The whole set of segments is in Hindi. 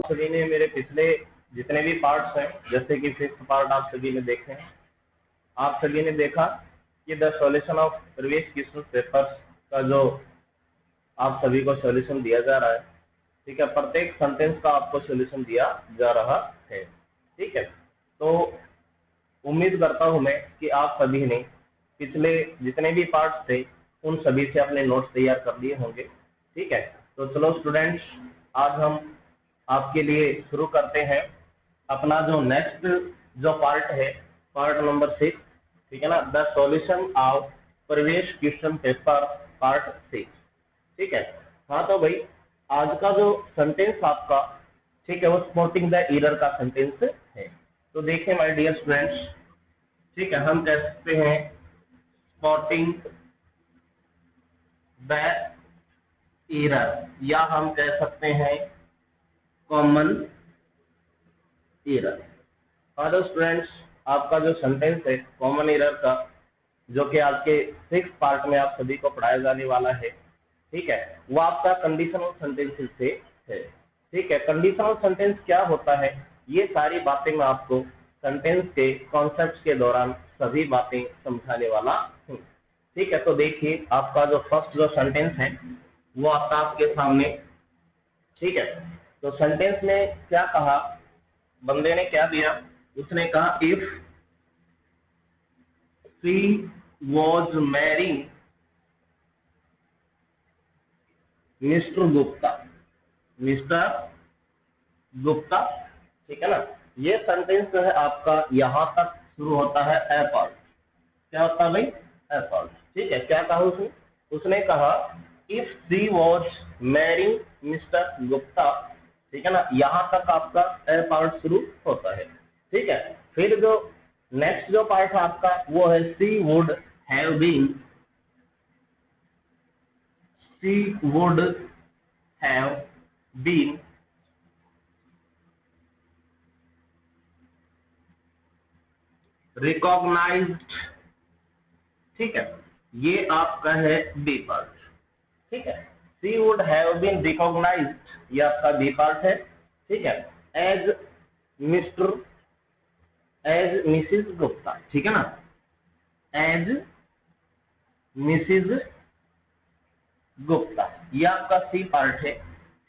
सभी ने मेरे पिछले जितने भी पार्ट्स हैं, जैसे कि 5th पार्ट आप सभी ने देखे हैं, आप सभी ने देखा कि the solution of previous question papers का जो आप सभी को सॉल्यूशन दिया जा रहा है, ठीक है। प्रत्येक सेंटेंस का आपको सॉल्यूशन दिया जा रहा है, ठीक है। तो उम्मीद करता हूं मैं कि आप सभी ने पिछले जितने भी पार्ट्स थे उन सभी से अपने नोट्स तैयार कर लिए होंगे, ठीक है। तो चलो स्टूडेंट्स, आज हम आपके लिए शुरू करते हैं अपना जो नेक्स्ट जो पार्ट है, पार्ट नंबर 6, ठीक है ना, the solution of previous question paper part 6, ठीक है। हाँ तो भाई, आज का जो सेंटेंस आपका, ठीक है, वो स्पॉटिंग द एरर का सेंटेंस है। तो देखिए माय डियर स्टूडेंट्स, ठीक है, हम कह सकते हैं स्पॉटिंग द एरर, या हम कह सकते हैं कॉमन एरर। हेलो स्टूडेंट्स, आपका जो सेंटेंस है कॉमन एरर का, जो कि आपके 6th पार्ट में आप सभी को पढ़ाया जाने वाला है, ठीक है, वो आपका कंडीशनल सेंटेंसेस से है, ठीक है। कंडीशनल सेंटेंस क्या होता है, ये सारी बातें मैं आपको सेंटेंस के कॉन्सेप्ट्स के दौरान सभी बातें समझाने वाला हूँ, ठीक है। तो देखिए, आपका जो फर्स्ट जो सेंटेंस है वो आपके सामने, ठीक है। तो सेंटेंस में क्या कहा, बंदे ने क्या दिया, उसने कहा if she was marrying Mr Gupta, mister Gupta, ठीक है ना। ये सेंटेंस जो है आपका यहां तक शुरू होता है ए पार्ट। क्या होता है भाई? ए पार्ट, ठीक है। क्या कहा उसने? उसने कहा if she was marrying Mr Gupta, ठीक है ना, यहां तक आपका ए पार्ट शुरू होता है, ठीक है। फिर जो नेक्स्ट जो पार्ट है आपका वो है she would have been, she would have been recognised, ठीक है, ये आपका है बी पार्ट, ठीक है। She would have been recognised, ये आपका बी पार्ट है, ठीक है, as mister, as missus Gupta, ठीक है ना, एज मिसिज गुप्ता, ये आपका सी पार्ट है,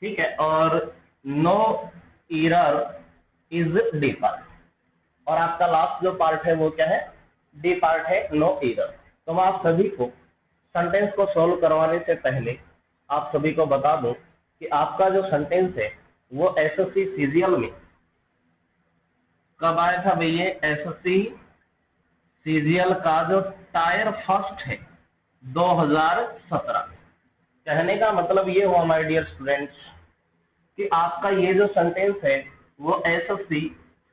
ठीक है। और no error is D part, और आपका लास्ट जो पार्ट है वो क्या है? डी पार्ट है, नो एरर। तो मैं आप सभी को सेंटेंस को सॉल्व करवाने से पहले आप सभी को बता दूं कि आपका जो सेंटेंस है वो एसएससी सीजीएल में कब आया था भाई? ये एसएससी सीजीएल का जो टायर फर्स्ट है 2017। कहने का मतलब ये हुआ माय डियर स्टूडेंट्स कि आपका ये जो सेंटेंस है वो एसएससी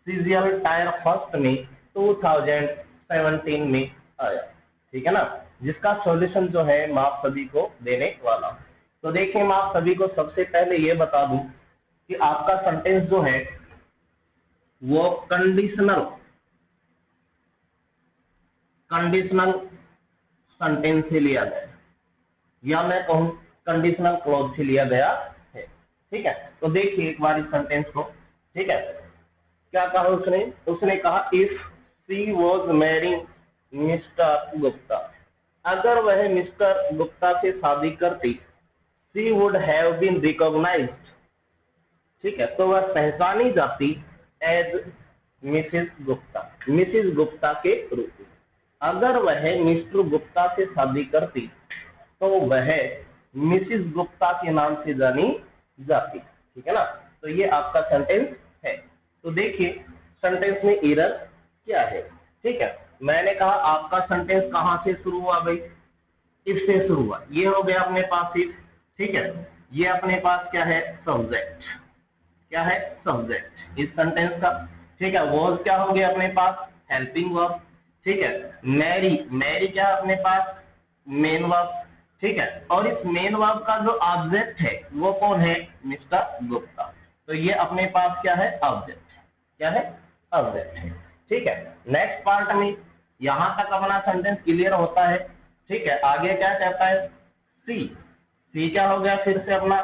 सीजीएल टायर फर्स्ट में 2017 में आया, ठीक है ना, जिसका सॉल्यूशन जो है मैं आप सभी को देने वाला हूं। तो देखिए, मैं आप सभी को सबसे पहले ये बता दूं कि आपका सेंटेंस जो है वो कंडीशनल सेंटेंस से लिया गया, या मैं कहूं कंडीशनल क्लॉज से लिया गया है, ठीक है। तो देखिए एक बार इस सेंटेंस को, ठीक है। क्या कहा उसने? उसने कहा if she was marrying Mr Gupta, अगर वह मिस्टर गुप्ता से शादी करती, she would have been recognised, ठीक है, तो वह पहचानी जाती as Mrs Gupta, Mrs Gupta के रूप में। अगर वह मिस्टर गुप्ता से शादी करती तो वह मिसेस गुप्ता के नाम से जानी जाती, ठीक है ना। तो ये आपका सेंटेंस है। तो देखिए सेंटेंस में एरर क्या है, ठीक है। मैंने कहा आपका सेंटेंस कहां से शुरू हुआ भाई? इफ से शुरू हुआ, ये हो गया अपने पास इफ, ठीक है। ये अपने पास क्या है? सब्जेक्ट, क्या है? सब्जेक्ट इस सेंटेंस का, ठीक है। वॉज क्या हो गया अपने पास? हेल्पिंग वर्ब, ठीक है। मैरी, मैरी क्या है अपने पास? मेन वर्ब, ठीक है। और इस मेन वर्ब का जो ऑब्जेक्ट है वो कौन है? मिस्टर गुप्ता। तो ये अपने पास क्या है? ऑब्जेक्ट, क्या है? ऑब्जेक्ट है, ठीक है। नेक्स्ट पार्ट में यहां तक अपना सेंटेंस क्लियर होता है, ठीक है। आगे क्या कहता है? सी, सी क्या हो गया फिर से अपना,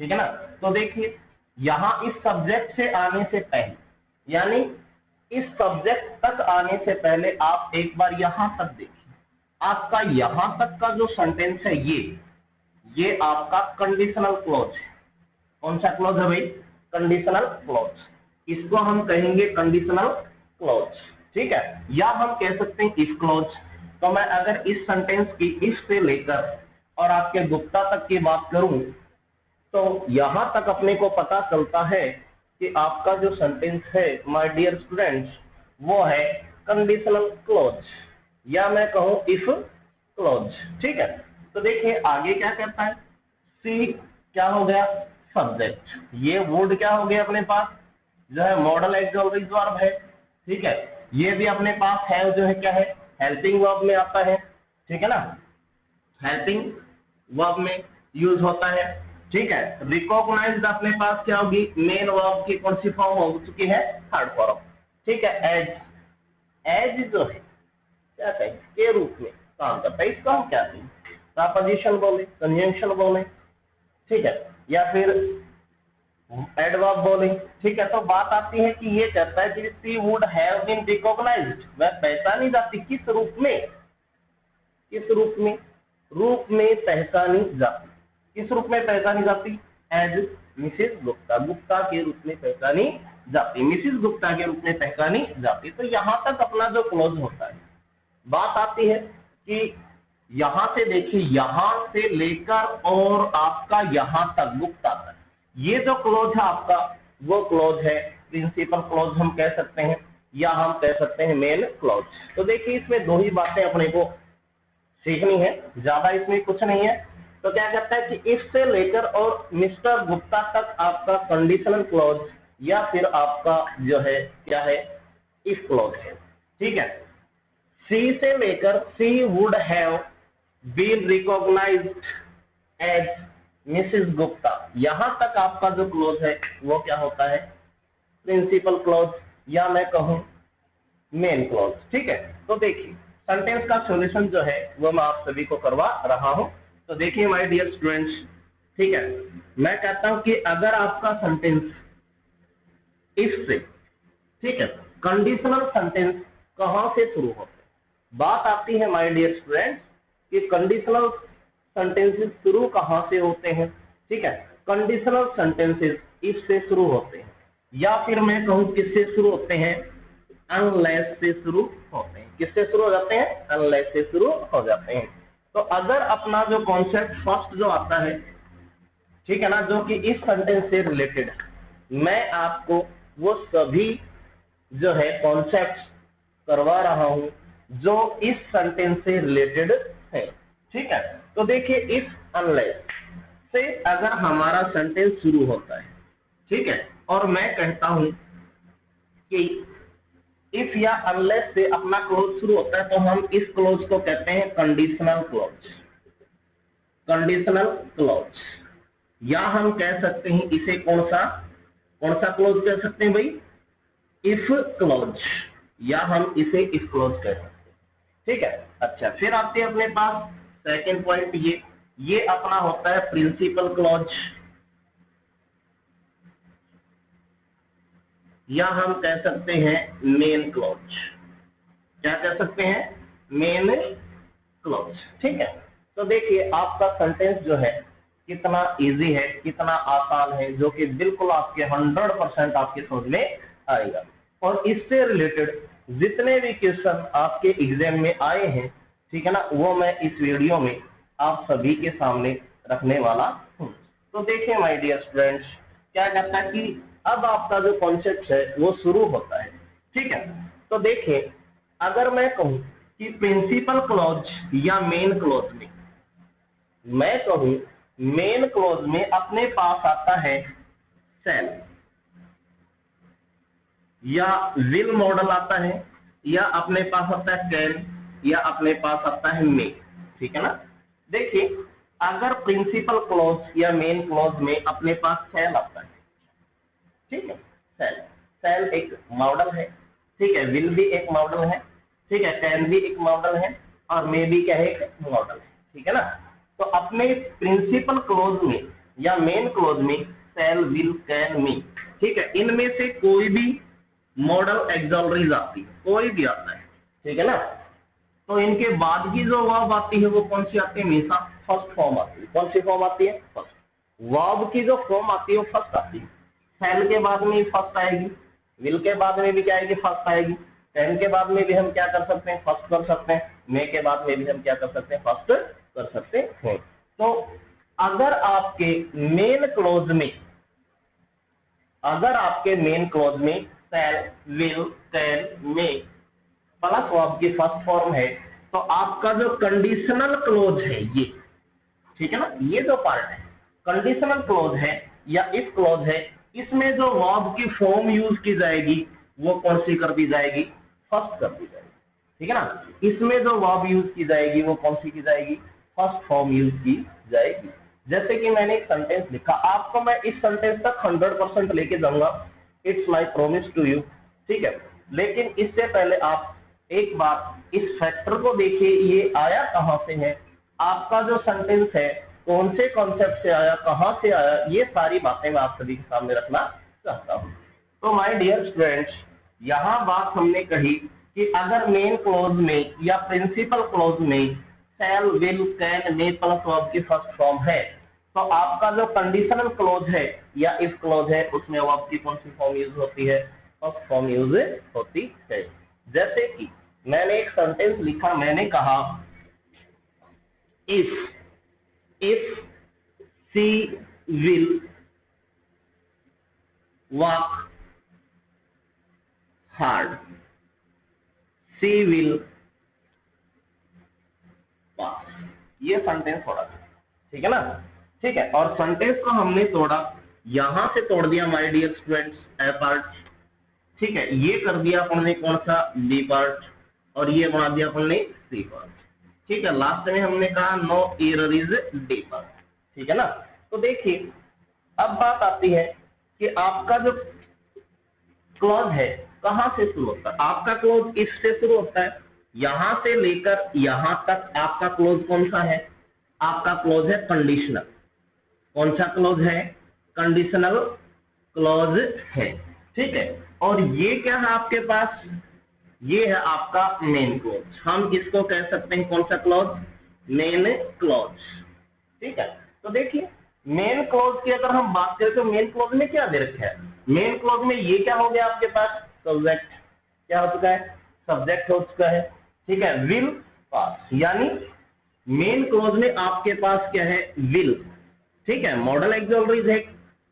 ठीक है ना। तो देखिए यहाँ इस सब्जेक्ट से आने से पहले, यानी इस सब्जेक्ट तक आने से पहले आप एक बार यहां तक देखिए, आपका यहां तक का जो सेंटेंस है ये आपका कंडीशनल क्लॉज है। कौन सा क्लॉज है भाई? Conditional clause. इसको हम कहेंगे कंडीशनल क्लॉज, ठीक है, या हम कह सकते हैं इफ क्लॉज। तो मैं अगर इस सेंटेंस की इफ से लेकर और आपके गुप्ता तक की बात करूं तो यहां तक अपने को पता चलता है कि आपका जो सेंटेंस है माय डियर स्टूडेंट्स वो है कंडीशनल क्लॉज, या मैं कहूं इफ क्लॉज, ठीक है। तो देखिए आगे क्या कहता है, सी क्या हो गया? सब्जेक्ट। ये वर्ड क्या हो गया अपने पास? जो है मॉडल एक्सोलरीज वर्ब है, ठीक है। ये भी अपने पास है, जो है क्या है? हेल्पिंग वर्ब में आता है, ठीक है ना, हेल्पिंग वर्ब में यूज होता है, ठीक है। रिकॉग्नाइज्ड अपने पास क्या होगी? मेन वर्ब की कौन सी फॉर्म हो चुकी है? थर्ड फॉर्म, ठीक है। एज, एज जो है क्या कहें? के रूप में काम करता है, इसको हम क्या कहें? प्रपोजिशन बोले, कंजंक्शन बोले, ठीक है, या फिर एडवर्ब बोले, ठीक है। तो बात आती है कि ये कहता है कि she would have been recognised, वह पहचानी जाती, किस रूप में? किस रूप में? रूप में पहचानी जाती। किस रूप में पहचानी जाती? एज मिसेस गुप्ता, गुप्ता के रूप में पहचानी जाती, मिसेस गुप्ता के रूप में पहचानी जाती। तो यहां तक अपना जो क्लोज होता है। बात आती है कि यहां से देखिए, यहां से लेकर और आपका यहां तक गुप्ता तक, ये जो क्लोज है आपका वो क्लोज है प्रिंसिपल क्लोज हम कह सकते हैं, या हम कह सकते हैं मेन क्लोज। तो देखिए इसमें दो ही बातें अपने को सीखनी है, ज्यादा इसमें कुछ नहीं है। तो क्या कहता है कि इफ से लेकर और मिस्टर गुप्ता तक आपका कंडीशनल क्लोज या फिर आपका जो है क्या है? इफ क्लोज है, ठीक है। सी से लेकर she would have been recognised as Mrs Gupta, यहां तक आपका जो क्लोज है वो क्या होता है? प्रिंसिपल क्लोज, या मैं कहूं मेन क्लोज, ठीक है। तो देखिए सेंटेंस का सॉल्यूशन जो है वो मैं आप सभी को करवा रहा हूं। तो देखिए माय डियर स्टूडेंट्स, ठीक है, मैं कहता हूं कि अगर आपका सेंटेंस इफ से, ठीक है, कंडीशनल सेंटेंस कहां से शुरू होते हैं? बात आती है माय डियर स्टूडेंट्स कि कंडीशनल सेंटेंसेस शुरू कहां से होते हैं, ठीक है। कंडीशनल सेंटेंसेस इफ से शुरू होते हैं, या फिर मैं कहूं किससे शुरू होते हैं? अनलेस से शुरू होते हैं। किससे शुरू हो जाते हैं? अनलेस से शुरू हो जाते हैं। तो अगर अपना जो कॉन्सेप्ट फर्स्ट जो आता है, ठीक है ना, जो कि इस सेंटेंस से रिलेटेड, मैं आपको वो सभी जो है कॉन्सेप्ट करवा रहा हूं जो इस सेंटेंस से रिलेटेड है, ठीक है। तो देखिए इफ अनलेस से अगर हमारा सेंटेंस शुरू होता है, ठीक है, और मैं कहता हूं कि इफ या अनलेस से अपना क्लोज शुरू होता है, तो हम इस क्लोज को कहते हैं कंडीशनल क्लोज, कंडीशनल क्लोज, या हम कह सकते हैं इसे कौन सा क्लोज कह सकते हैं भाई? इफ क्लोज, या हम इसे इफ क्लोज कह सकते हैं, ठीक है। अच्छा, फिर आते हैं अपने पास सेकेंड पॉइंट, ये अपना होता है प्रिंसिपल क्लोज, या हम कह सकते हैं मेन क्लोज। क्या कह सकते हैं? मेन क्लोज, ठीक है। तो देखिए आपका सेंटेंस जो है कितना इजी है, कितना आसान है, जो कि बिल्कुल आपके 100% आपके समझ में आएगा। और इससे रिलेटेड जितने भी क्वेश्चन आपके एग्जाम में आए हैं, ठीक है ना, वो मैं इस वीडियो में आप सभी के सामने रखने वाला हूँ। तो देखिए माय डियर स्टूडेंट्स, क्या कहता है कि अब आपका जो कॉन्सेप्ट है वो शुरू होता है, ठीक है। तो देखिए अगर मैं कहूं कि प्रिंसिपल क्लॉज या मेन क्लॉज में, मैं कहूं मेन क्लॉज में अपने पास आता है सेल, या विल मॉडल आता है, या अपने पास आता है कैन, या अपने पास आता है मे, ठीक है ना। देखिए अगर प्रिंसिपल क्लॉज या मेन क्लॉज में अपने पास सेल आता है, ठीक है, सेल एक मॉडल है, ठीक है, विल भी एक मॉडल है, ठीक है, कैन भी एक मॉडल है, और मे भी क्या है? एक मॉडल है, ठीक है ना। तो अपने प्रिंसिपल क्लॉज में या मेन क्लॉज में शैल, विल, कैन, मे, ठीक है, इनमें से कोई भी मॉडल एक्सॉलरीज आती है, कोई भी आता है, ठीक है ना। तो इनके बाद की जो वर्ब आती है वो कौन सी आती है, हमेशा फर्स्ट फॉर्म आती है। कौन सी फॉर्म आती है, फर्स्ट। वर्ब की जो फॉर्म आती है वो फर्स्ट आती है। शैल के बाद में फर्स्ट आएगी, विल के बाद में भी क्या आएगी, फर्स्ट आएगी, कैन के बाद में भी हम क्या कर सकते हैं, फर्स्ट कर सकते हैं, मे के बाद में भी हम क्या कर सकते हैं, फर्स्ट कर सकते हैं। तो अगर आपके मेन क्लोज में, अगर आपके मेन क्लोज में shall, will, can, may plus verb की फर्स्ट फॉर्म है, तो आपका जो कंडीशनल क्लोज है ये, ठीक है ना, ये जो पार्ट है कंडीशनल क्लोज है या इफ क्लोज है, इसमें जो वर्ब की फॉर्म यूज की जाएगी वो कौन सी कर दी जाएगी, फर्स्ट कर दी जाएगी, ठीक है ना। इसमें जो वर्ब यूज की जाएगी वो कौन सी की जाएगी, फर्स्ट फॉर्म यूज की जाएगी। जैसे कि मैंने एक सेंटेंस लिखा, आपको मैं इस सेंटेंस तक 100% लेके जाऊंगा, it's my promise to you, ठीक है। लेकिन इससे पहले आप एक बार इस फैक्टर को देखिए, ये आया कहां से है, आपका जो सेंटेंस है कौन से कॉन्सेप्ट से आया, कहां से आया, ये सारी बातें मैं आप सभी के सामने रखना चाहता हूं। तो माय डियर स्टूडेंट्स, यहाँ बात हमने कही कि अगर मेन क्लोज में या प्रिंसिपल क्लोज में shall, will, can, may plus verb की फर्स्ट फॉर्म है, तो आपका जो कंडीशनल क्लोज है या इफ क्लोज है उसमें वर्ब की कौन सी फॉर्म यूज होती है, फर्स्ट फॉर्म यूज होती है। जैसे कि मैंने एक सेंटेंस लिखा, मैंने कहा if she will work hard, she will pass. ये सेंटेंस थोड़ा, ठीक है ना, ठीक है। और सेंटेंस को हमने तोड़ा, यहां से तोड़ दिया my dear students, A part, ठीक है, ये कर दिया अपन ने कौन सा, बी पार्ट, और ये बना दिया अपन ने सी पार्ट, ठीक है। लास्ट में हमने कहा no error is D part, ठीक है ना। तो देखिए अब बात आती है कि आपका जो क्लॉज है कहां से शुरू होता है, आपका क्लोज इफ से शुरू होता है, यहां से लेकर यहां तक आपका क्लोज कौन सा है, आपका क्लोज है कंडीशनल। कौन सा क्लोज है, कंडीशनल क्लोज है, ठीक है। और ये क्या है आपके पास, ये है आपका मेन क्लोज, हम इसको कह सकते हैं कौन सा क्लोज, मेन क्लोज, ठीक है। तो देखिए मेन क्लोज की अगर हम बात करें तो मेन क्लोज में क्या दे रखा है, मेन क्लोज में ये क्या हो गया आपके पास, सब्जेक्ट, क्या हो चुका है, सब्जेक्ट हो चुका है, ठीक है, विल पास, यानी मेन क्लोज में आपके पास क्या है, विल, ठीक है, मॉडल एक्सॉलरीज है,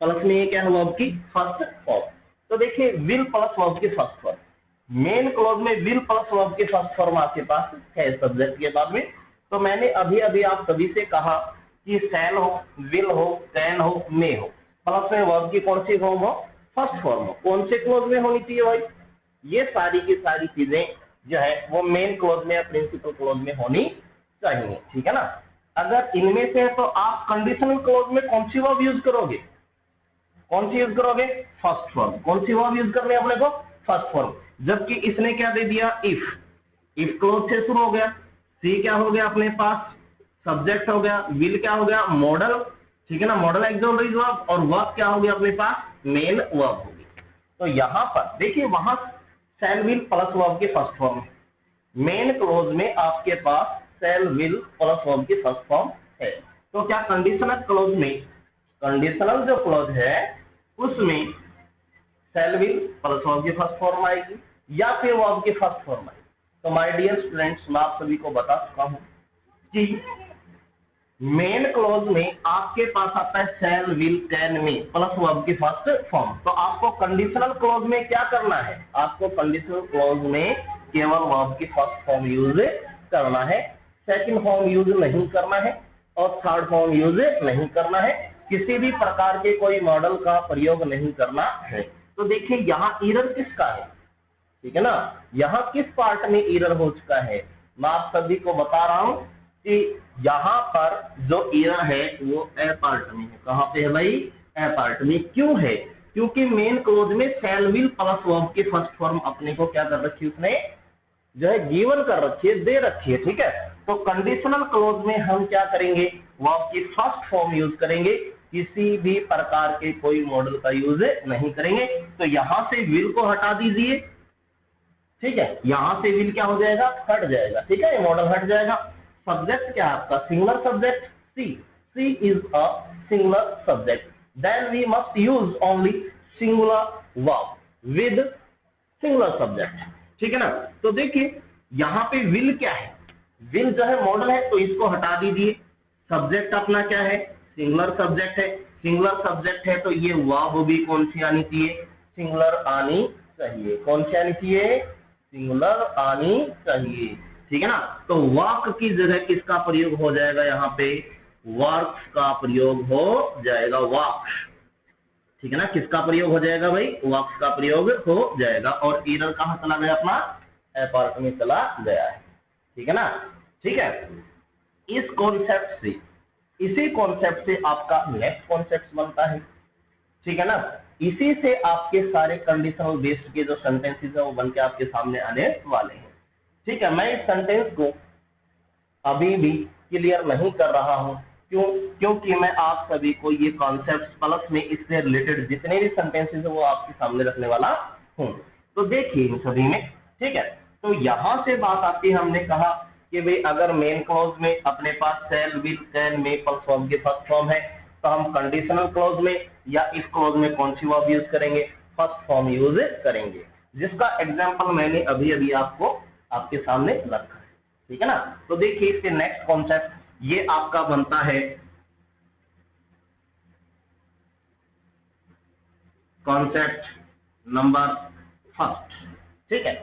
प्लस में ये क्या है, वर्ब की फर्स्ट फॉर्म। तो देखिए विल प्लस वर्ब की फर्स्ट फॉर्म, मेन क्लोज में विल प्लस वर्ब की फर्स्ट फॉर्म आपके पास है सब्जेक्ट के बाद में। तो मैंने अभी अभी आप सभी से कहा कि शैल हो, विल हो, कैन हो, मे हो, प्लस में वर्ब की कौन सी फॉर्म हो, फर्स्ट फॉर्म हो, कौन से क्लोज में होनी चाहिए भाई, ये सारी की सारी चीजें जो है वो मेन क्लोज में या प्रिंसिपल क्लोज में होनी चाहिए, ठीक है ना। अगर इनमें से है तो आप कंडीशनल क्लोज में कौन सी वर्ब यूज करोगे, कौन सी यूज करोगे, फर्स्ट फॉर्म। कौन सी वर्ब यूज करनी है अपने को, फर्स्ट फॉर्म। जबकि इसने क्या दे दिया, इफ क्लोज से शुरू हो गया, सी क्या हो गया अपने पास, सब्जेक्ट हो गया, विल क्या हो गया, मॉडल, ठीक है ना, मॉडल एक्सॉलरीज वर्ब, और वर्ब क्या हो गया अपने पास, मेन वर्ब होगी। तो यहां पर देखिए वहां शैल, विल प्लस वर्ब की फर्स्ट फॉर्म है, मेन क्लोज में आपके पास शैल, विल प्लस वर्ब की फर्स्ट फॉर्म है। तो क्या कंडीशनल क्लोज में, कंडीशनल जो क्लोज है उसमें शैल, विल प्लस वर्ब की फर्स्ट फॉर्म आएगी या फिर वर्ब की फर्स्ट फॉर्म आएगी। तो माय डियर स्टूडेंट्स, मैं आप सभी को बता चुका हूं कि मेन क्लोज में आपके पास आता है shall, will, can, may plus verb की फर्स्ट फॉर्म। तो आपको कंडीशनल क्लोज में क्या करना है, आपको कंडीशनल क्लोज में केवल वर्ब की फर्स्ट फॉर्म यूज करना है, सेकंड फॉर्म यूज नहीं करना है और थर्ड फॉर्म यूज नहीं करना है, किसी भी प्रकार के कोई मॉडल का प्रयोग नहीं करना है। तो देखिए यहाँ एरर किसका है, ठीक है ना, यहाँ किस पार्ट में एरर हो चुका है, मैं आप सभी को बता रहा हूं कि यहाँ पर जो एरर है वो ए पार्ट में है। कहां पे है भाई, ए पार्ट में। क्यों है, क्योंकि मेन क्लोज में शैल, विल प्लस वर्ब की फर्स्ट फॉर्म अपने को क्या कर रखी है, उसने जो है गिवन कर रखी है, दे रखी है, ठीक है। तो कंडीशनल क्लोज में हम क्या करेंगे, वर्ब की फर्स्ट फॉर्म यूज करेंगे, किसी भी प्रकार के कोई मॉडल का यूज नहीं करेंगे। तो यहां से विल को हटा दीजिए, ठीक है, यहां से विल क्या हो जाएगा, हट जाएगा, ठीक है, ये मॉडल हट जाएगा। सब्जेक्ट क्या है आपका, singular subject she, she is a singular subject, then we must use only singular verb with singular subject, ठीक है ना। तो देखिए यहाँ पे विल क्या है, विल जो है मॉडल है, तो इसको हटा दीजिए। सब्जेक्ट अपना क्या है, सिंगुलर सब्जेक्ट है, सिंगुलर सब्जेक्ट है तो ये वर्ब भी कौन सी आनी चाहिए, सिंगुलर आनी चाहिए। कौन सी आनी चाहिए, सिंगुलर आनी चाहिए, ठीक है ना। तो वर्क की जगह किसका प्रयोग हो जाएगा, यहाँ पे वर्क्स का प्रयोग हो जाएगा, वर्क्स, ठीक है ना। किसका प्रयोग हो जाएगा भाई, वर्क्स का प्रयोग हो जाएगा। और एरर कहां चला गया अपना, अपार्ट में चला गया है, ठीक है ना। ठीक है, इस कॉन्सेप्ट से, इसी कॉन्सेप्ट से आपका नेक्स्ट कॉन्सेप्ट बनता है, ठीक है ना। इसी से आपके सारे कंडीशनल बेस्ड के जो सेंटेंसेस है वो बन के आपके सामने आने वाले हैं, ठीक है। मैं इस सेंटेंस को अभी भी क्लियर नहीं कर रहा हूं, क्यों, क्योंकि मैं आप सभी को ये कॉन्सेप्ट प्लस में इससे रिलेटेड जितने भी सेंटेंसेस है वो आपके सामने रखने वाला हूं। तो देखिए इन सभी में, ठीक है। तो यहां से बात आती है, हमने कहा कि भाई अगर मेन क्लॉज में अपने पास shall, will, can, may, plus verb के फर्स्ट फॉर्म है, तो हम कंडीशनल क्लॉज में या इस क्लॉज में कौन सी वर्ब यूज करेंगे, फर्स्ट फॉर्म यूज करेंगे, जिसका एग्जांपल मैंने अभी अभी आपको आपके सामने रखा है, ठीक है ना। तो देखिए इसके नेक्स्ट कॉन्सेप्ट ये आपका बनता है कॉन्सेप्ट नंबर फर्स्ट, ठीक है।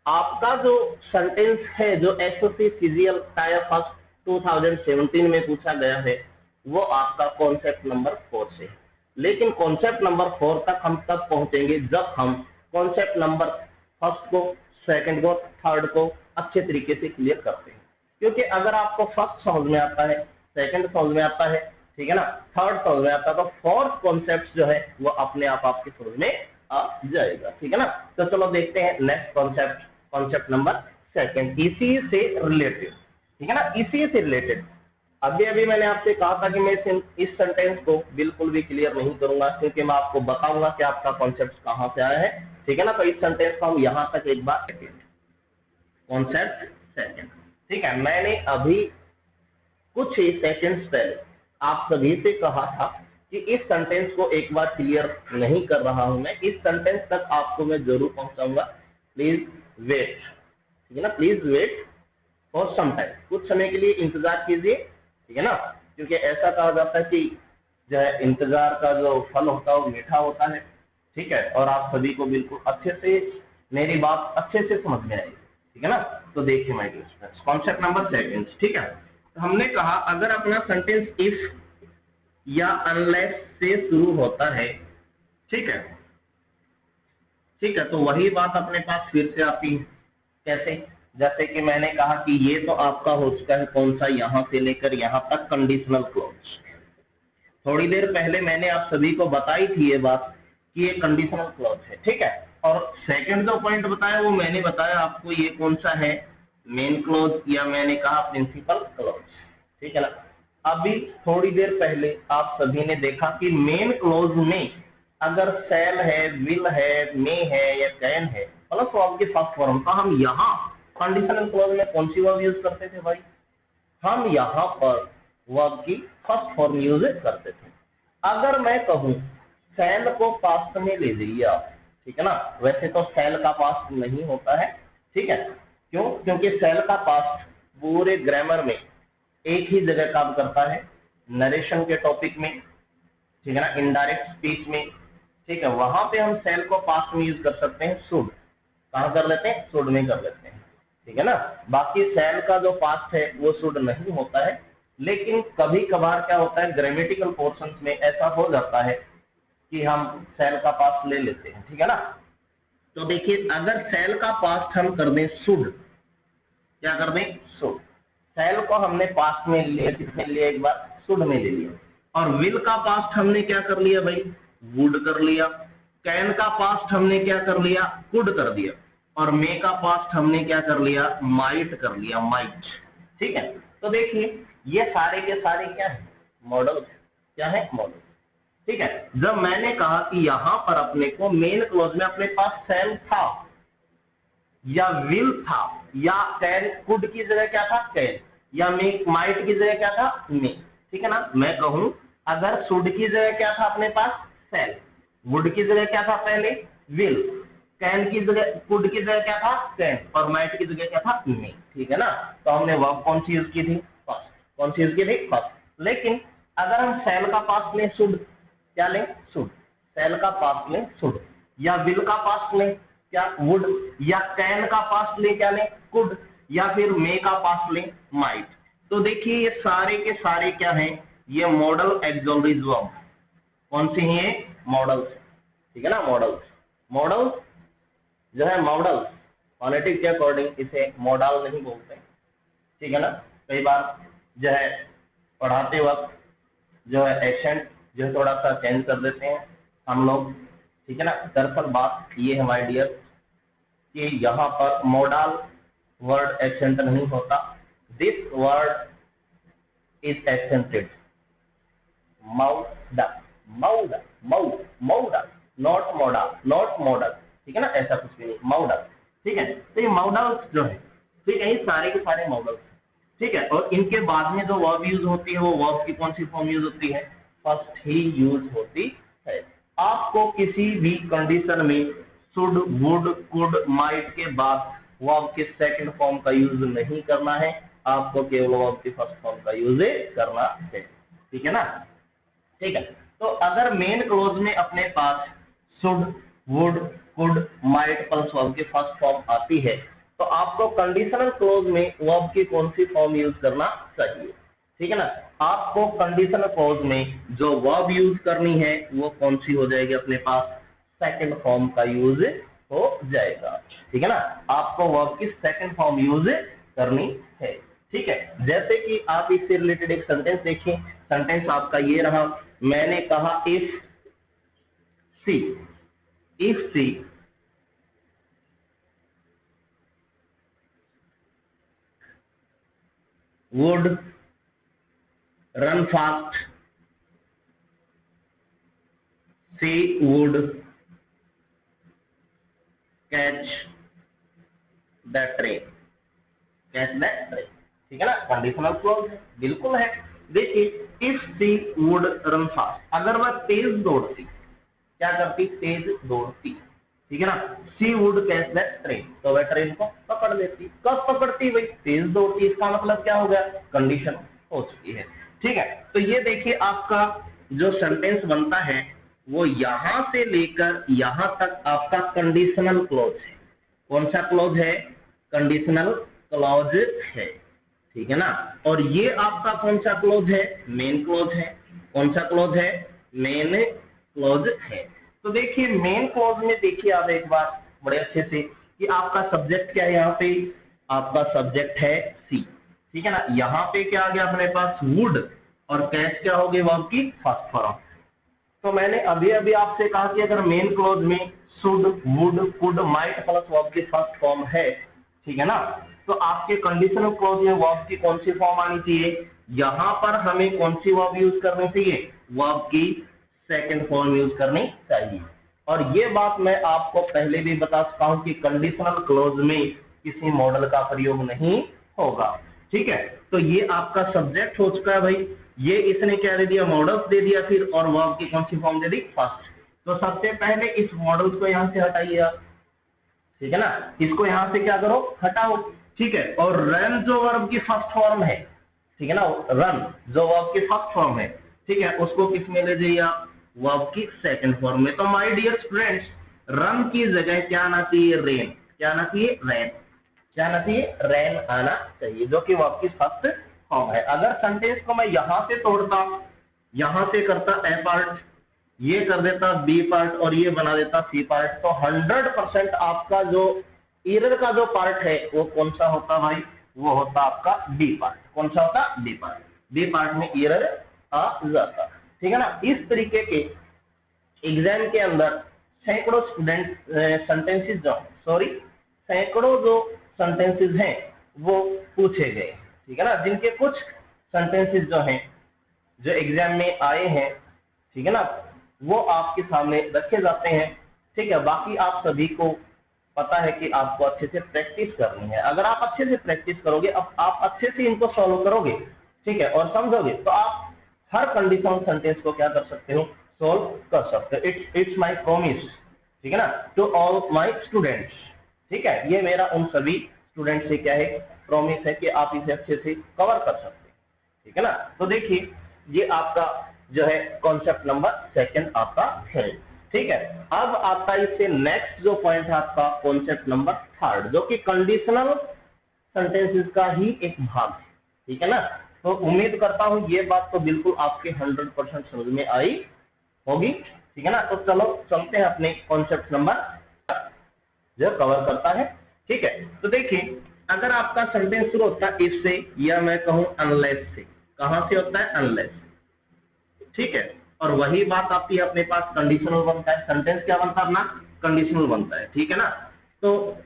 आपका जो सेंटेंस है जो एसओसी सीजीएल टायर फर्स्ट 2017 में पूछा गया है वो आपका कॉन्सेप्ट नंबर 4 से है। लेकिन कॉन्सेप्ट नंबर 4 तक हम तब पहुंचेंगे जब हम कॉन्सेप्ट नंबर फर्स्ट को, सेकंड को, थर्ड को अच्छे तरीके से क्लियर करते हैं। क्योंकि अगर आपको फर्स्ट समझ में आता है, सेकंड समझ में आता है, ठीक है ना, थर्ड समझ में आता है, तो फोर्थ कॉन्सेप्ट जो है वो अपने आप आपके समझ में आ जाएगा, ठीक है ना। तो चलो देखते हैं next concept, concept number second, इसी से रिलेटेड, ठीक है ना, इसी से रिलेटेड। अभी अभी मैंने आपसे कहा था कि मैं इस सेंटेंस को बिल्कुल भी क्लियर नहीं करूंगा, क्योंकि मैं आपको बताऊंगा कि आपका कॉन्सेप्ट कहां से आया है, ठीक है ना। तो इस सेंटेंस को हम यहां तक एक बार कॉन्सेप्ट सेकंड, ठीक है। मैंने अभी कुछ ही सेकंड्स पहले आप सभी से कहा था कि इस सेंटेंस को एक बार क्लियर नहीं कर रहा हूं मैं, इस सेंटेंस तक आपको मैं जरूर पहुंचाऊंगा, प्लीज वेट, ठीक है ना, please wait for some time, कुछ समय के लिए इंतजार कीजिए, ठीक है ना। क्योंकि ऐसा कहा जाता है कि जो है इंतजार का जो फल होता है वो मीठा होता है, ठीक है। और आप सभी को बिल्कुल अच्छे से मेरी बात अच्छे से समझ में आएगी, ठीक है ना। तो देखिए my dear students, concept number second, ठीक है। तो हमने कहा अगर अपना सेंटेंस इफ या अनलेस से शुरू होता है, ठीक है, ठीक है, तो वही बात अपने पास फिर से आती है। कैसे, जैसे कि मैंने कहा कि ये तो आपका हो चुका है कौन सा, यहां से लेकर यहां तक कंडीशनल क्लॉज। थोड़ी देर पहले मैंने आप सभी को बताई थी ये बात कि ये कंडीशनल क्लॉज है, ठीक है। और सेकंड जो पॉइंट बताया वो मैंने बताया आपको ये कौन सा है, मेन क्लॉज, या मैंने कहा प्रिंसिपल क्लॉज, ठीक है ना। अभी थोड़ी देर पहले आप सभी ने देखा कि मेन क्लॉज में अगर शैल है, विल है, मे है या कैन है प्लस वर्ब के फर्स्ट फॉर्म, तो हम यहाँ कंडीशनल क्लॉज में कौन सी वर्ब यूज करते थे भाई, हम यहाँ पर वर्ब की फर्स्ट फॉर्म यूज करते थे। अगर मैं कहूँ शैल को पास्ट में ले लिया, ठीक है ना, वैसे तो शैल का पास्ट नहीं होता है, ठीक है, क्यों, क्योंकि शैल का पास्ट पूरे ग्रामर में एक ही जगह काम करता है, नरेशन के टॉपिक में, ठीक है ना, इनडायरेक्ट स्पीच में, ठीक है, वहां पे हम शैल को पास्ट में यूज कर सकते हैं, शुड, कहाँ कर लेते हैं, शुड में कर लेते हैं, ठीक है ना। बाकी शैल का जो पास्ट है वो शुड नहीं होता है, लेकिन कभी कभार क्या होता है ग्रामेटिकल पोर्शंस में ऐसा हो जाता है कि हम शैल का पास्ट ले लेते हैं, ठीक है ना। तो देखिए अगर शैल का पास्ट हम कर दें शुड, क्या कर दें, शुड, शैल को हमने पास्ट में लिया, किसमें लिया, एक बार शुड में ले लिया। और विल का पास्ट हमने क्या कर लिया भाई, वुड कर लिया। कैन का पास्ट हमने क्या कर लिया, कुड कर दिया। और मे का पास्ट हमने क्या कर लिया, माइट कर लिया, माइट, ठीक है। तो देखिए ये सारे के सारे क्या है, मॉडल, क्या है, मॉडल। ठीक है, जब मैंने कहा कि यहां पर अपने को मेन क्लॉज में अपने पास शैल था या विल था या कैन, कुड की जगह क्या था, कैन, या माइट की जगह क्या था, मे। ठीक है ना, मैं कहूं अगर शुड की जगह क्या था अपने पास, शैल, वुड की जगह क्या था पहले, विल, कैन की जगह, कुड की जगह क्या था, कैन, और माइट की जगह क्या था, मे। ठीक है ना, तो हमने वर्ब कौन सी यूज की थी, फर्स्ट। कौन सी यूज की थी, फर्स्ट। लेकिन अगर हम शैल का पास्ट लें, शुड, क्या लें, शुड, शैल का पास्ट लें शुड, या विल का पास्ट लें क्या, वुड, या कैन का पास्ट लें क्या लें, कुड, या फिर मे का पास्ट लें, माइट। तो देखिए ये सारे के सारे क्या हैं, ये मॉडल एक्सॉलरीज वर्ब। कौन सी है, मॉडल्स। ठीक है ना, मॉडल्स। मॉडल्स जो है, मॉडल्स फोनेटिक के अकॉर्डिंग इसे मॉडल नहीं बोलते। ठीक है ना, कई बार जो है पढ़ाते वक्त जो है एक्सेंट जो है थोड़ा सा चेंज कर देते हैं हम लोग। ठीक है ना, दरअसल बात ये है माय डियर कि यहाँ पर मॉडल वर्ड एक्सेंट नहीं होता, this word is accented, mould, mould, mould, mould, not model, not model. ठीक है ना, ऐसा कुछ भी नहीं, मॉडल। ठीक है, तो ये मॉडल्स जो है, ठीक है, ये सारे के सारे मॉडल्स। ठीक है, और इनके बाद में जो वर्ब यूज होती है वो वर्ब की कौन सी फॉर्म यूज होती है, फर्स्ट ही यूज होती है। आपको किसी भी कंडीशन में शुड, वुड, कुड, माइट के बाद वर्ब के सेकंड फॉर्म का यूज नहीं करना है, आपको केवल वर्ब की फर्स्ट फॉर्म का यूज करना है। ठीक है ना, ठीक है। तो अगर मेन क्लोज में अपने पास should, would, could, might plus verb की फर्स्ट फॉर्म आती है, तो आपको कंडीशनल क्लोज में वर्ब की कौन सी फॉर्म यूज करना चाहिए। ठीक है ना, आपको कंडीशनल क्लोज में जो वर्ब यूज करनी है वो कौन सी हो जाएगी अपने पास, सेकंड फॉर्म का यूज हो जाएगा। ठीक है ना, आपको वर्ब की सेकंड फॉर्म यूज करनी है। ठीक है, जैसे कि आप इससे रिलेटेड एक सेंटेंस देखिए। सेंटेंस आपका ये रहा, मैंने कहा if she, if she would run fast, she would catch the train, catch the train। ठीक है ना, कंडीशनल क्लॉज है, बिल्कुल है। देखिए if she would run fast, अगर वह तेज दौड़ती, क्या करती, तेज दौड़ती। ठीक है ना, सी वुड कैच दैट ट्रेन, तो वह ट्रेन को पकड़ लेती। कब पकड़ती, भाई तेज दौड़ती, इसका मतलब क्या हो गया, कंडीशन हो चुकी है। ठीक है, तो ये देखिए आपका जो सेंटेंस बनता है वो यहां से लेकर यहां तक आपका कंडीशनल क्लॉज है। कौन सा क्लॉज है, कंडीशनल क्लॉज है। ठीक है ना, और ये आपका कौन सा क्लॉज है, मेन क्लॉज है। कौन सा क्लॉज है, मेन क्लॉज है। तो देखिए मेन क्लॉज में देखिए आप एक बार बड़े अच्छे से कि आपका सब्जेक्ट क्या है, यहाँ पे आपका सब्जेक्ट है सी। ठीक है ना, यहाँ पे क्या आ गया अपने पास, वुड, और कैच क्या हो गई वर्ब की फर्स्ट फॉर्म। तो मैंने अभी अभी आपसे कहा कि अगर मेन क्लॉज में should, would, could, might plus verb की फर्स्ट फॉर्म है, ठीक है ना, तो आपके कंडीशनल क्लॉज में वर्ब की कौन सी फॉर्म आनी चाहिए, यहां पर हमें कौन सी वर्ब यूज करनी चाहिए, वर्ब की सेकंड फॉर्म यूज करनी चाहिए। और ये बात मैं आपको पहले भी बता चुका हूं कि कंडीशनल क्लॉज में किसी मॉडल का प्रयोग नहीं होगा। ठीक है, तो ये आपका सब्जेक्ट हो चुका है भाई, ये इसने क्या दे दिया, मॉडल्स दे दिया फिर, और वर्ब की कौन सी फॉर्म दे दी, फर्स्ट। तो सबसे पहले इस मॉडल्स को यहां से हटाइए आप। ठीक है ना, इसको यहां से क्या करो, हटाओ। ठीक है, और रन जो वर्ब की फर्स्ट फॉर्म है, ठीक है ना, रन जो वर्ब की फर्स्ट फॉर्म है, ठीक है, उसको किस में ले जाइए आप, वर्ब की सेकंड फॉर्म में। तो माय डियर स्टूडेंट्स, रन की जगह क्या आना चाहिए, रेन। क्या आना चाहिए, रैन। क्या आना चाहिए, रैन आना चाहिए, जो कि वर्ब की फर्स्ट फॉर्म है। अगर सेंटेंस को मैं यहां से तोड़ता, यहां से करता ए पार्ट, ये कर देता बी पार्ट, और ये बना देता सी पार्ट, तो 100% आपका जो एरर का जो पार्ट है वो कौन सा होता भाई, वो होता आपका बी पार्ट। कौन सा होता, बी पार्ट। बी पार्ट में एरर आ जाता। ठीक है ना, इस तरीके के एग्जाम के अंदर सैकड़ों स्टूडेंट सेंटेंसेस जो, सॉरी सैकड़ों जो सेंटेंसेस हैं वो पूछे गए। ठीक है ना, जिनके कुछ सेंटेंसेस जो हैं जो एग्जाम में आए हैं, ठीक है ना, वो आपके सामने रखे जाते हैं। ठीक है, बाकी आप सभी को पता है कि आपको अच्छे से प्रैक्टिस करनी है। अगर आप अच्छे से प्रैक्टिस करोगे, अब आप अच्छे से इनको सॉल्व करोगे, ठीक है, और समझोगे, तो आप हर कंडीशनल सेंटेंस को क्या कर सकते हो, सॉल्व कर सकते हो। इट्स माय प्रॉमिस, ठीक है ना, टू ऑल माय स्टूडेंट्स। ठीक है, ये मेरा उन सभी स्टूडेंट से क्या है, प्रॉमिस है कि आप इसे अच्छे से कवर कर सकते हैं। ठीक है ना, तो देखिए ये आपका जो है कॉन्सेप्ट नंबर सेकंड आपका है। ठीक है, अब आता है इससे नेक्स्ट जो पॉइंट है आपका कॉन्सेप्ट नंबर थर्ड, जो कि कंडीशनल सेंटेंसेस का ही एक भाग है। ठीक है ना, तो उम्मीद करता हूं ये बात तो बिल्कुल आपके 100% समझ में आई होगी। ठीक है ना, तो चलो चलते हैं अपने कॉन्सेप्ट नंबर जो कवर करता है। ठीक है, तो देखिए अगर आपका सेंटेंस शुरू होता है इससे, या मैं कहूं अनलेस से, कहां से होता है, अनलेस। ठीक है, और वही बात आती है अपने पास कंडीशनल बनता है, सेंटेंस क्या बनता है अपना, कंडीशनल बनता है। ठीक है ना, तो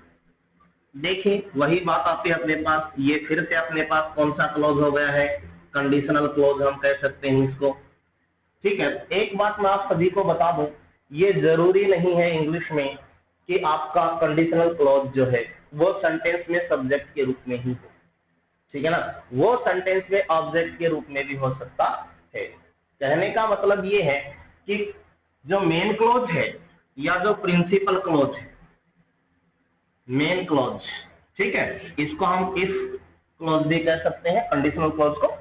देखिए वही बात आती है अपने पास, ये फिर से अपने पास कौन सा क्लॉज हो गया है, कंडीशनल क्लॉज हम कह सकते हैं इसको। ठीक है, एक बात मैं आप सभी को बता दूं, ये जरूरी नहीं है इंग्लिश में कि आपका कंडीशनल क्लॉज जो है वो सेंटेंस में सब्जेक्ट के रूप में ही हो। ठीक है ना, वो सेंटेंस में ऑब्जेक्ट के रूप में भी हो सकता है। कहने का मतलब ये है कि जो मेन क्लॉज है या जो प्रिंसिपल क्लॉज है, मेन क्लॉज, ठीक है, इसको हम इफ क्लॉज भी कह सकते हैं, कंडीशनल क्लॉज को।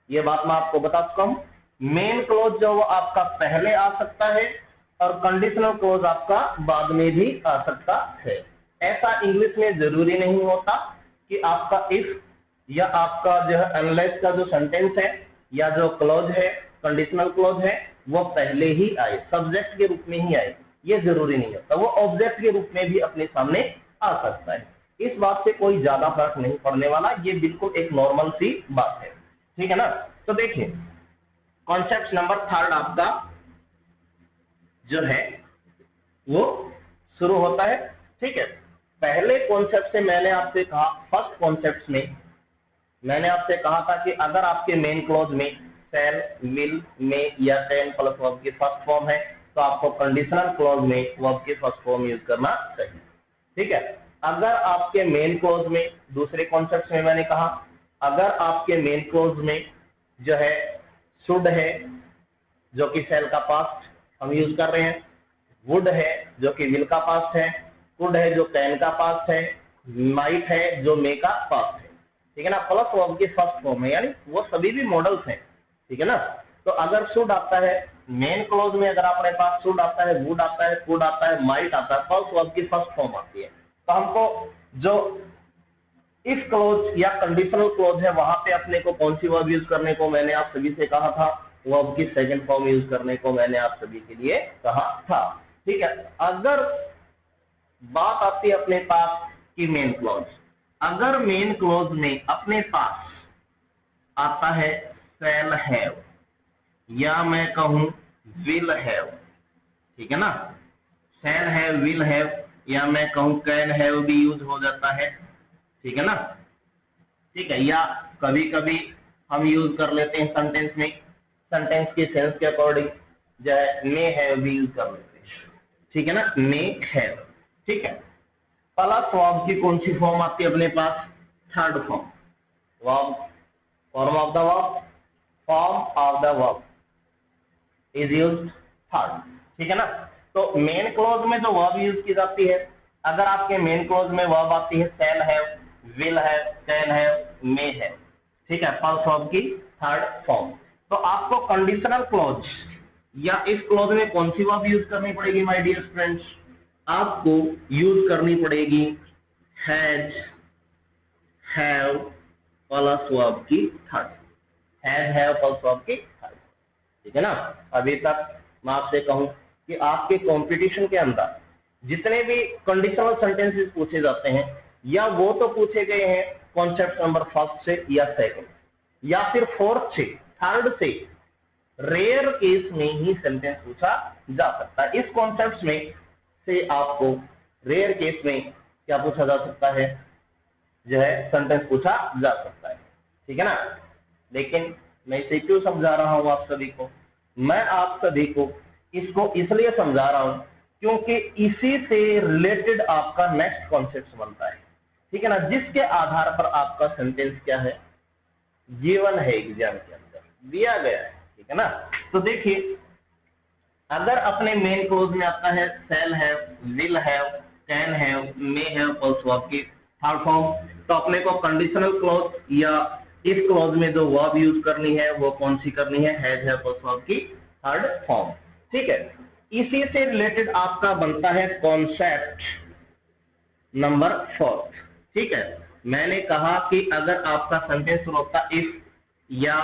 ये बात मैं आपको बता चुका हूं, मेन क्लॉज जो वो आपका पहले आ सकता है और कंडीशनल क्लॉज आपका बाद में भी आ सकता है। ऐसा इंग्लिश में जरूरी नहीं होता कि आपका इफ या आपका जो है अनलेस का जो सेंटेंस है या जो क्लॉज है, कंडीशनल क्लॉज है, वो पहले ही आए, सब्जेक्ट के रूप में ही आए, ये जरूरी नहीं होता। वो ऑब्जेक्ट के रूप में भी अपने सामने आ सकता है। इस बात से कोई ज्यादा फर्क नहीं पड़ने वाला, ये बिल्कुल एक नॉर्मल सी बात है। ठीक है ना, तो देखिए कॉन्सेप्ट नंबर थर्ड आपका जो है वो शुरू होता है। ठीक है, पहले कॉन्सेप्ट से मैंने आपसे कहा, फर्स्ट कॉन्सेप्ट में मैंने आपसे कहा था कि अगर आपके मेन क्लॉज में शैल, विल, मे या कैन प्लस वर्ब की फर्स्ट फॉर्म है, तो आपको कंडीशनल क्लॉज में वर्ब की फर्स्ट फॉर्म यूज करना चाहिए। ठीक है, अगर आपके मेन क्लॉज में, दूसरे कॉन्सेप्ट में मैंने कहा, अगर आपके मेन क्लॉज में जो है शुड है जो कि शैल का पास्ट हम यूज कर रहे हैं, वुड है जो कि विल का पास्ट है, कुड है जो कैन का पास्ट है, माइट है जो मे का पास्ट है। ठीक है ना, प्लस वर्ब की फर्स्ट फॉर्म है, यानी वो सभी भी मॉडल्स हैं। ठीक है ना, तो अगर शुड आता है मेन क्लॉज में, अगर आपके पास शुड आता है, वुड आता है, कुड आता है, माइट आता है, प्लस वर्ब की फर्स्ट फॉर्म आती है, तो हमको जो इफ क्लॉज या कंडीशनल क्लॉज है वहां पे अपने को कौन सी वर्ब यूज करने को मैंने आप सभी से कहा था, वर्ब की सेकंड फॉर्म यूज करने को मैंने आप सभी के लिए कहा था। ठीक है, अगर बात आती है अपने पास की मेन क्लॉज, अगर मेन क्लॉज में अपने पास आता है शैल हैव या मैं कहूं विल हैव, ठीक है ना, शैल हैव, विल हैव या मैं कहूं कैन हैव भी यूज हो जाता है। ठीक है ना, ठीक है, या कभी कभी हम यूज कर लेते हैं सेंटेंस में, सेंटेंस के सेंस के अकॉर्डिंग जो है मे हैव भी यूज कर लेते हैं। ठीक है ना, मे हैव। ठीक है, प्लस वर्ब की कौन सी फॉर्म आती है अपने पास, third form, verb, form of the verb, form of the verb is used third. ठीक है ना, तो मेन क्लॉज में जो वर्ब यूज की जाती है, अगर आपके मेन क्लॉज में वर्ब आती है shall have, will have, can have, may have, ठीक है, प्लस वर्ब की थर्ड फॉर्म, तो आपको कंडीशनल क्लॉज या इस क्लॉज में कौन सी वर्ब यूज करनी पड़ेगी माय डियर फ्रेंड्स, आपको यूज करनी पड़ेगी हैज, हैव प्लस वर्ब की third, has, have plus verb की थर्ड। ठीक है ना, अभी तक मैं आपसे कहूं कि आपके कंपटीशन के अंदर जितने भी कंडीशनल सेंटेंसेस पूछे जाते हैं, या वो तो पूछे गए हैं कॉन्सेप्ट नंबर फर्स्ट से या सेकंड या फिर फोर्थ से, थर्ड से, रेयर केस में ही सेंटेंस पूछा जा सकता है। इस कॉन्सेप्ट में से आपको रेयर केस में क्या पूछा जा सकता है, जो है सेंटेंस पूछा जा सकता है। ठीक है ना, लेकिन मैं इसे क्यों समझा रहा हूं आप सभी को? मैं आप सभी को इसको इसलिए समझा रहा हूं क्योंकि इसी से रिलेटेड आपका नेक्स्ट कॉन्सेप्ट बनता है, ठीक है ना, जिसके आधार पर आपका सेंटेंस क्या है, गिवन है, एग्जाम के अंदर दिया गया है, ठीक है ना। तो देखिए, अगर अपने मेन क्लोज में आता है सेल है, विल है, कैन है, मे है, ऑल्सो आपकी थर्ड फॉर्म, तो अपने को कंडीशनल क्लोज या इस क्लोज में जो वर्ब यूज करनी है वो कौन सी करनी है, हैज है, ऑल्सो आपकी थर्ड फॉर्म, ठीक है। इसी से रिलेटेड आपका बनता है कॉन्सेप्ट नंबर 4, ठीक है। मैंने कहा कि अगर आपका सेंटेंस शुरू होता इफ या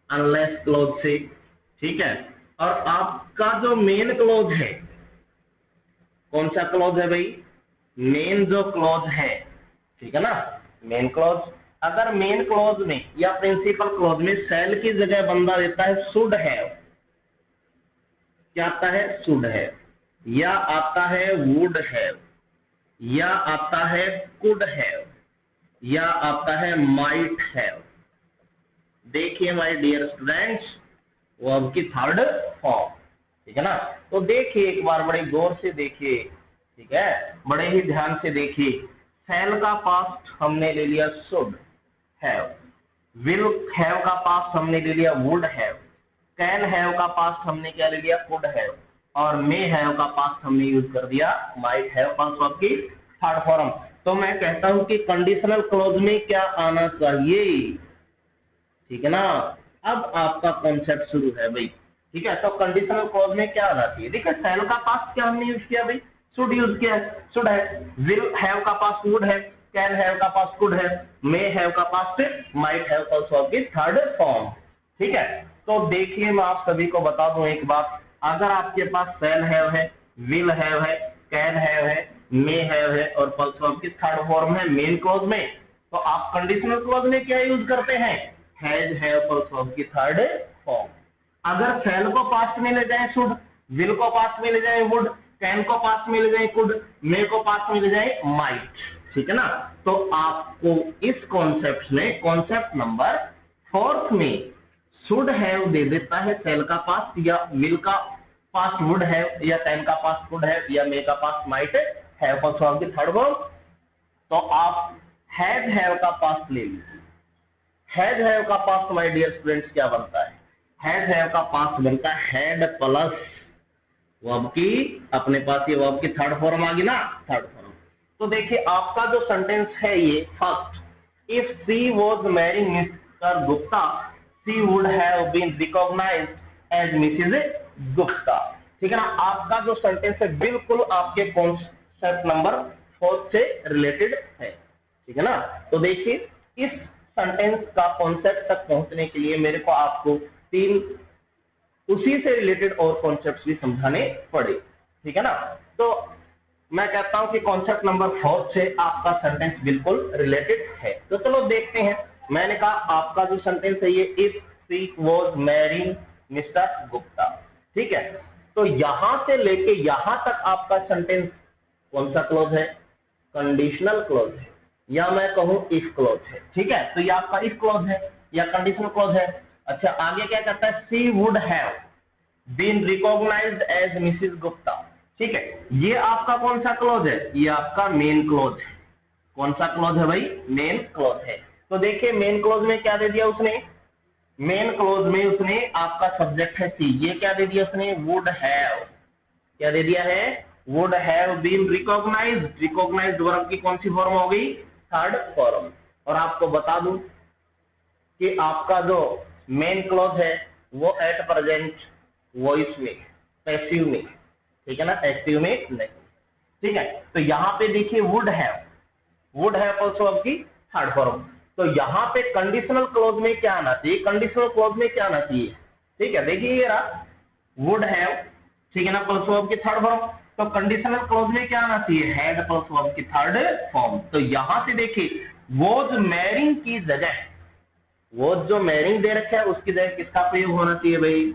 अनलेस क्लोज से, ठीक है, और आपका जो मेन क्लोज है, कौन सा क्लोज है भाई, मेन जो क्लोज है, ठीक है ना, मेन क्लोज, अगर मेन क्लोज में या प्रिंसिपल क्लोज में सेल की जगह बंदा देता है शुड हैव, क्या आता है, शुड हैव, या आता है वुड हैव, या आता है कुड हैव, या आता है माइट हैव, देखिए माय डियर स्टूडेंट्स, वो आपकी थर्ड फॉर्म, ठीक है ना। तो देखिए एक बार बड़े गौर से देखिए, ठीक है, बड़े ही ध्यान से देखिए, सेल का पास्ट हमने ले लिया शुड हैव, विल हैव का पास्ट हमने ले लिया वुड हैव, कैन हैव का पास्ट हमने क्या ले लिया, कुड हैव, और मे हैव का पास्ट हमने यूज कर दिया माइट हैव, पास्ट आपकी थर्ड फॉर्म। तो मैं कहता हूं कि कंडीशनल क्लोज में क्या आना चाहिए, ठीक है ना। अब आपका कॉन्सेप्ट शुरू है भाई, ठीक है। तो कंडीशनल क्लोज में क्या आना चाहिए, देखिए सेल का पास्ट क्या हमने यूज किया भाई, शुड यूज किया है, शुड है, विल हैव का पास्ट वुड है, कैन हैव का पास्ट कुड है, मे हैव का पास्ट माइट हैव, ऑल्सो आपकी थर्ड फॉर्म, ठीक है। तो देखिए मैं आप सभी को बता दूं एक बात, अगर आपके पास सेल हैव है, विल हैव है, कैन हैव है, मे हैव है, और ऑल्सो आपकी थर्ड फॉर्म है मेन क्लोज में, तो आप कंडीशनल क्लोज में क्या यूज करते हैं, हैज हैव, ऑल्सो आपकी थर्ड फॉर्म। अगर सेल को पास्ट में ले जाए शुड, विल को पास्ट में ले जाए वुड, कैन को पास्ट में ले जाए कुड, मे को पास्ट में ले जाए माइट, ठीक है ना। तो आपको इस कॉन्सेप्ट में कॉन्सेप्ट नंबर 4 में शुड हैव दे देता है सेल का पास्ट, या विल का पास्ट वुड हैव, या कैन का पास्ट कुड हैव, या मे का पास्ट माइट हैव, ऑल्सो आपकी थर्ड फॉर्म। तो आप हैज हैव का पास्ट ले लीजिए, हैज हैव का पास्ट माय डियर स्टूडेंट्स क्या बनता है, हैज हैव का पास्ट बनता है हैड प्लस वर्ब की, अपने पास ये वर्ब की थर्ड फॉर्म आ गई ना, थर्ड फॉर्म। तो देखिए आपका जो सेंटेंस है ये first, if she was marrying Mr Gupta she would have been recognised as Mrs Gupta, ठीक है ना। आपका जो सेंटेंस है बिल्कुल आपके कॉन्सेप्ट नंबर 4 से रिलेटेड है, ठीक है ना। तो देखिए इस सेंटेंस का कॉन्सेप्ट तक पहुंचने के लिए मेरे को आपको 3 उसी से रिलेटेड और कॉन्सेप्ट्स भी समझाने पड़े, ठीक है ना। तो मैं कहता हूं कि कॉन्सेप्ट नंबर 4 से आपका सेंटेंस बिल्कुल रिलेटेड है। तो चलो देखते हैं। मैंने कहा आपका जो सेंटेंस है ये if she was marrying Mr Gupta, ठीक है। तो यहां से लेके यहां तक आपका सेंटेंस कौन सा क्लोज है, कंडीशनल क्लोज है, या मैं कहूं इफ क्लोज है, ठीक है। तो ये आपका इफ क्लोज है या कंडीशनल क्लोज है। अच्छा आगे क्या कहता है, she would have been recognised as Mrs Gupta, ठीक है। ये आपका कौन सा क्लोज है, ये आपका मेन क्लोज है। कौन सा क्लोज है भाई, मेन क्लोज है। तो देखिए मेन क्लोज में क्या दे दिया उसने, मेन क्लोज में उसने आपका सब्जेक्ट है सी, ये क्या दे दिया उसने, वुड हैव, क्या दे दिया है, would have been recognised, recognised verb की कौन सी फॉर्म हो गई, थर्ड फॉर्म। और आपको बता दूं कि आपका जो मेन क्लोज है वो एट प्रेजेंट वॉइस में, पैसिव में, ठीक है ना, एक्टिव में नहीं, ठीक है। तो यहाँ पे देखिए वुड हैव ऑल्सो आपकी थर्ड फॉर्म। तो यहाँ पे कंडीशनल क्लोज में क्या आना चाहिए, कंडीशनल क्लोज में क्या आना चाहिए, ठीक है। देखिए ये रहा वुड हैव, ठीक है ना, प्लस वर्ब की थर्ड फॉर्म। तो कंडीशनल क्लोज में क्या आना चाहिए, हैड प्लस वर्ब की थर्ड फॉर्म। तो यहां से देखिए वॉज मैरिंग की जगह, वो जो मैरिंग दे रखा है उसकी जगह किसका प्रयोग होना चाहिए भाई,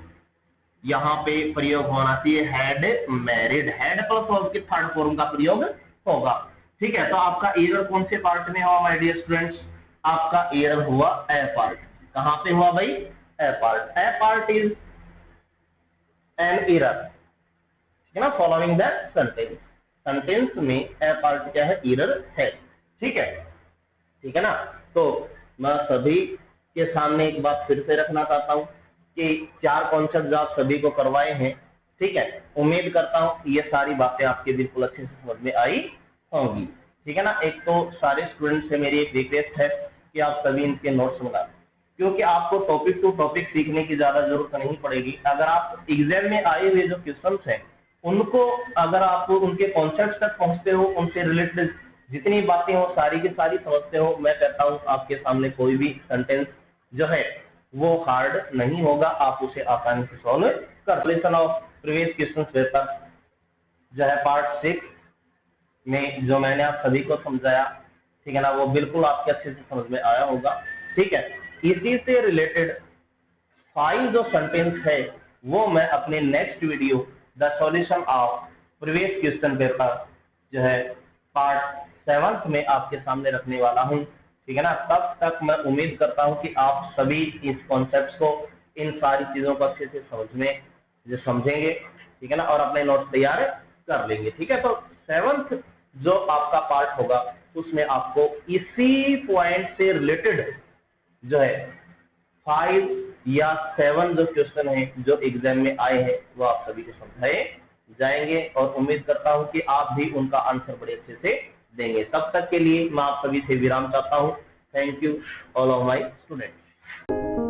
यहाँ पे प्रयोग होना चाहिए had married, had plus verb की थर्ड फॉर्म का प्रयोग होगा, ठीक है। तो आपका एरर कौन से पार्ट में हुआ माय डियर स्टूडेंट्स, आपका एरर हुआ ए पार्ट। कहां पे हुआ भाई, ए पार्ट इज एन एरर, ठीक है ना, फॉलोइंग द सेंटेंस में ए पार्ट क्या है, एरर है, ठीक है ना। तो मैं सभी के सामने एक बात फिर से रखना चाहता हूं कि 4 कॉन्सेप्ट आप सभी को करवाए हैं, ठीक है। उम्मीद करता हूं कि ये सारी बातें आपके बिल्कुल अच्छे से समझ में आई होंगी, ठीक है ना। एक तो सारे स्टूडेंट से मेरी एक रिक्वेस्ट है कि आप सभी इनके नोट्स बना, क्योंकि आपको टॉपिक टू टॉपिक सीखने की ज्यादा जरूरत नहीं पड़ेगी। अगर आप एग्जाम में आए हुए जो क्वेश्चंस हैं उनको अगर आप उनके कॉन्सेप्ट तक पहुंचते हो, उनसे रिलेटेड जितनी बातें हो सारी की सारी समझते हो, मैं कहता हूं आपके सामने कोई भी सेंटेंस जो है वो हार्ड नहीं होगा, आप उसे आसानी से सॉल्व कर। Solution of previous question paper जो है पार्ट 6 में जो मैंने आप सभी को समझाया, ठीक है ना, वो बिल्कुल आपके अच्छे से समझ में आया होगा, ठीक है। इसी से रिलेटेड 5 जो सेंटेंस है वो मैं अपने next video the solution of previous question paper जो है पार्ट 7 में आपके सामने रखने वाला हूं, ठीक है ना। तब तक मैं उम्मीद करता हूं कि आप सभी इस कॉन्सेप्ट्स को, इन सारी चीजों को अच्छे से समझेंगे, ठीक है ना, और अपने नोट्स तैयार कर लेंगे, ठीक है। तो 7th जो आपका पार्ट होगा उसमें आपको इसी पॉइंट से रिलेटेड जो है 5 या 7 जो क्वेश्चन है जो एग्जाम में आए हैं वो आप सभी को समझाए जाएंगे, और उम्मीद करता हूं कि आप भी उनका आंसर बड़े अच्छे से देंगे। तब तक के लिए मैं आप सभी से विराम चाहता हूं। Thank you all of my students.